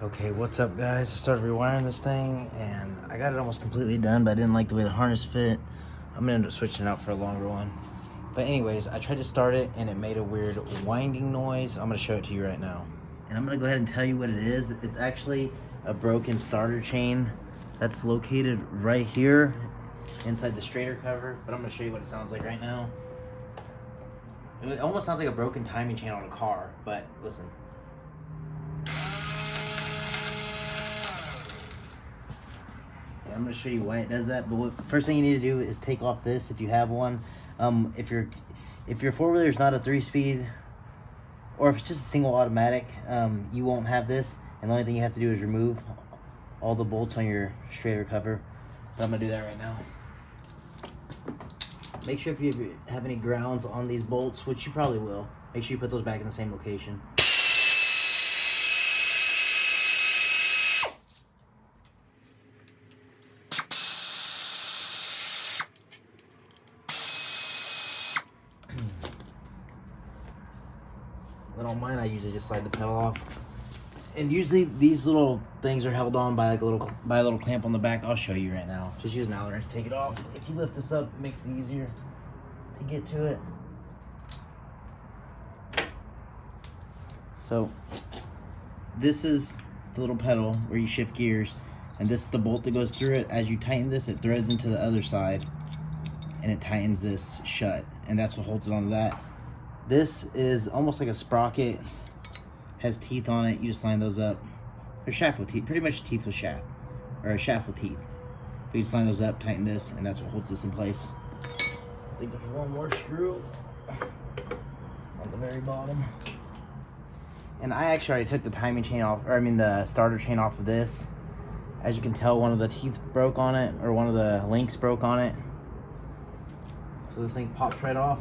Okay, what's up guys? I started rewiring this thing and I got it almost completely done, but I didn't like the way the harness fit. I'm gonna end up switching it out for a longer one. But anyways, I tried to start it and it made a weird winding noise. I'm gonna show it to you right now. And I'm gonna go ahead and tell you what it is. It's actually a broken starter chain that's located right here inside the straighter cover, but I'm gonna show you what it sounds like right now. It almost sounds like a broken timing chain on a car, but listen. I'm going to show you why it does that, but first thing you need to do is take off this if you have one. If your four-wheeler is not a 3-speed, or if it's just a single automatic, you won't have this, and the only thing you have to do is remove all the bolts on your straighter cover. But I'm going to do that right now. Make sure if you have any grounds on these bolts, which you probably will, make sure you put those back in the same location. Then on mine, I usually just slide the pedal off. And usually these little things are held on by a little clamp on the back. I'll show you right now. Just use an Allen wrench to take it off. If you lift this up, it makes it easier to get to it. So this is the little pedal where you shift gears, and this is the bolt that goes through it. As you tighten this, it threads into the other side and it tightens this shut, and that's what holds it onto that. This is almost like a sprocket, has teeth on it. You just line those up. They're shaft with teeth, pretty much teeth with shaft, or a shaft with teeth. But you just line those up, tighten this, and that's what holds this in place. I think there's one more screw on the very bottom. And I actually already took the timing chain off, or I mean the starter chain off of this. As you can tell, one of the teeth broke on it, or one of the links broke on it. So this thing pops right off.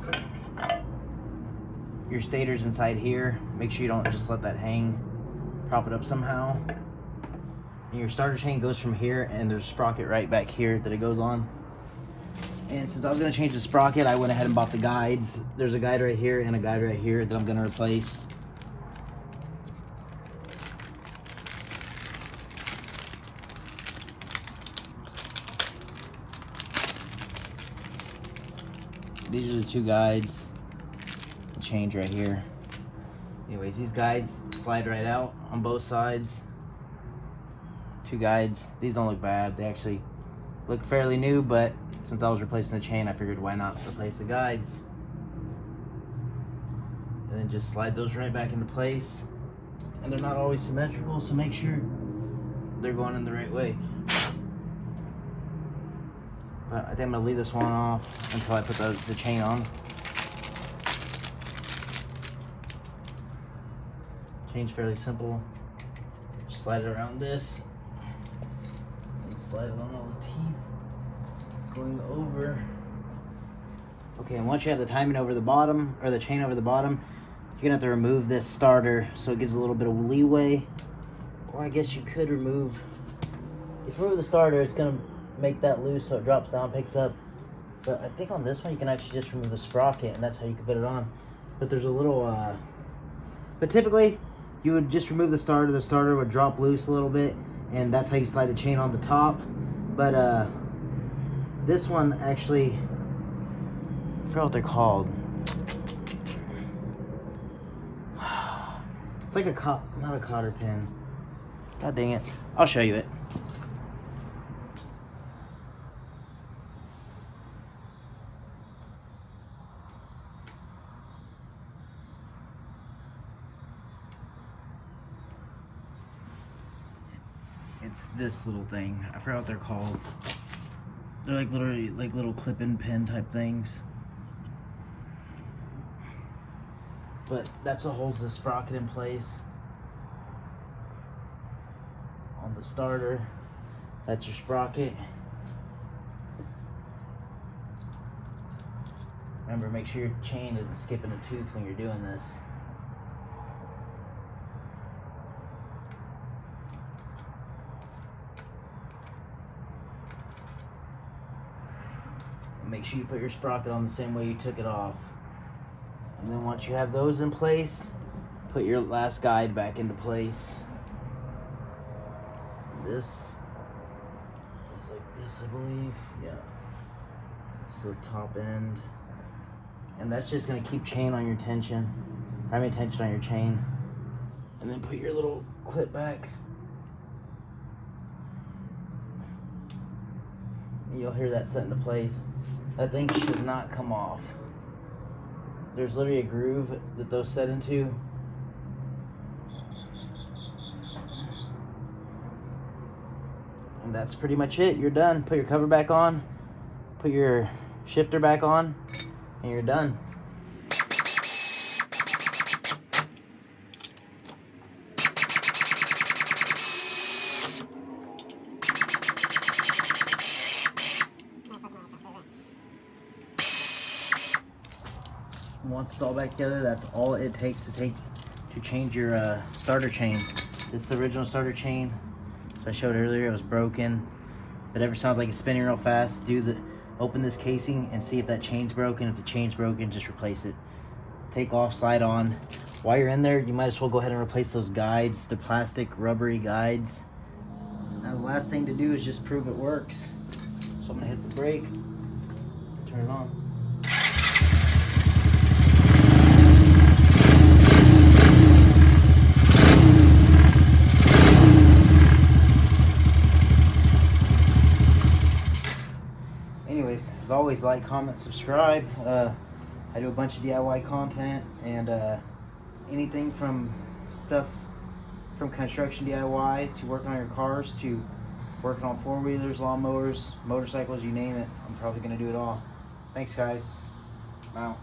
Your stator's inside here. Make sure you don't just let that hang. Prop it up somehow. And your starter chain goes from here, and there's a sprocket right back here that it goes on. And since I was gonna change the sprocket, I went ahead and bought the guides. There's a guide right here and a guide right here that I'm gonna replace. These are the two guides. Change right here. Anyways, these guides slide right out on both sides. Two guides. These don't look bad. They actually look fairly new, but since I was replacing the chain, I figured why not replace the guides. And then just slide those right back into place. And they're not always symmetrical, so make sure they're going in the right way. But I think I'm gonna leave this one off until I put the chain on. Chain's fairly simple. Just slide it around this and slide it on all the teeth going over. Okay, and once you have the timing over the bottom, or the chain over the bottom, you're gonna have to remove this starter so it gives a little bit of leeway. Or I guess you could remove, if you remove the starter, it's gonna make that loose so it drops down, picks up. But I think on this one you can actually just remove the sprocket, and that's how you can put it on. But there's a little but typically you would just remove the starter would drop loose a little bit, and that's how you slide the chain on the top. But this one actually, I forgot what they're called. It's like not a cotter pin. God dang it. I'll show you it. It's this little thing. I forgot what they're called. They're like literally like little clip-in pin type things. But that's what holds the sprocket in place on the starter. That's your sprocket. Remember, make sure your chain isn't skipping a tooth when you're doing this. Make sure you put your sprocket on the same way you took it off. And then once you have those in place, put your last guide back into place. this. Just like this, I believe. Yeah. So the top end. And that's just gonna keep chain on your tension. Tension on your chain. And then put your little clip back. And you'll hear that set into place. That thing should not come off. There's literally a groove that those set into. And that's pretty much it. You're done. Put your cover back on. Put your shifter back on. And you're done. Once it's all back together, that's all it takes to change your starter chain. This is the original starter chain. So I showed earlier, it was broken. If it ever sounds like it's spinning real fast, open this casing and see if that chain's broken. If the chain's broken, just replace it. Take off, slide on. While you're in there, you might as well go ahead and replace those guides, the plastic rubbery guides. Now the last thing to do is just prove it works. So I'm gonna hit the brake, turn it on. Anyways, as always, like, comment, subscribe. I do a bunch of DIY content and anything from stuff from construction DIY to working on your cars to working on four-wheelers, lawnmowers, motorcycles, you name it. I'm probably going to do it all. Thanks, guys. I'm out.